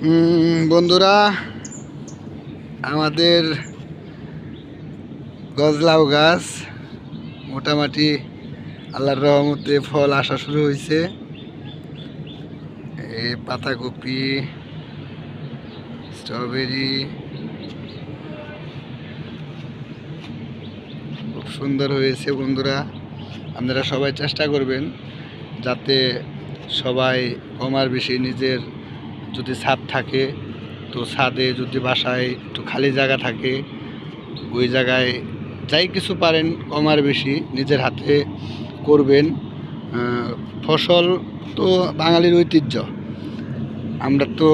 বন্ধুরা, আমাদের গজলাউ গাছ মোটামুটি আল্লাহর রহমতে ফল আসা শুরু হয়েছে। এই পাতাকপি, স্ট্রবেরি খুব সুন্দর হয়েছে। বন্ধুরা, আপনারা সবাই চেষ্টা করবেন যাতে সবাই কম আর বেশি নিজের যদি ছাদ থাকে তো ছাদে, যদি বাসায় একটু খালি জায়গা থাকে ওই জায়গায় যাই কিছু পারেন কম আর বেশি নিজের হাতে করবেন। ফসল তো বাঙালির ঐতিহ্য। আমরা তো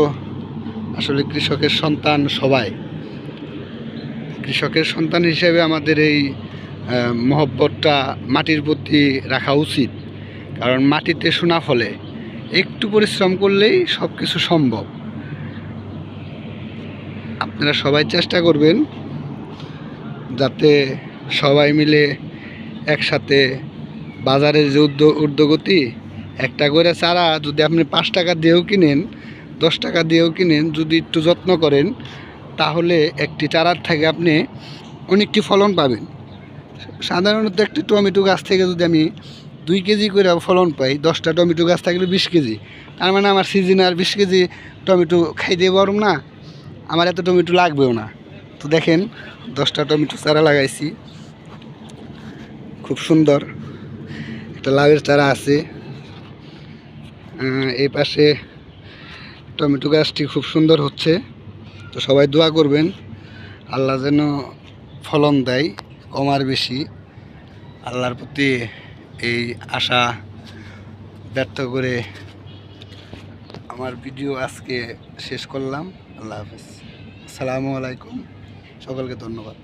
আসলে কৃষকের সন্তান। সবাই কৃষকের সন্তান হিসেবে আমাদের এই মহব্বতটা মাটির প্রতি রাখা উচিত। কারণ মাটিতে সোনা ফলে, একটু পরিশ্রম করলেই সব কিছু সম্ভব। আপনারা সবাই চেষ্টা করবেন যাতে সবাই মিলে একসাথে বাজারের যে ঊর্ধ্বগতি, একটা করে চারা যদি আপনি 5 টাকা দিয়েও কিনেন, 10 টাকা দিয়েও কিনেন, যদি একটু যত্ন করেন তাহলে একটি চারার থেকে আপনি অনেকটি ফলন পাবেন। সাধারণত একটি টমেটো গাছ থেকে যদি আমি 2 কেজি করে ফলন পাই, 10টা টমেটো গাছ থাকলে 20 কেজি। তার মানে আমার সিজনে আর 20 কেজি টমেটো খাইতে পারব না, আমার এত টমেটো লাগবেও না। তো দেখেন, 10টা টমেটো চারা লাগাইছি, খুব সুন্দর একটা লাউয়ের চারা আছে। এই পাশে টমেটো গাছটি খুব সুন্দর হচ্ছে। তো সবাই দোয়া করবেন আল্লাহ যেন ফলন দেয় কম আর বেশি। আল্লাহর প্রতি এই আশা ব্যর্থ করে আমার ভিডিও আজকে শেষ করলাম। আল্লাহ হাফেজ, আসসালামু আলাইকুম, সকলকে ধন্যবাদ।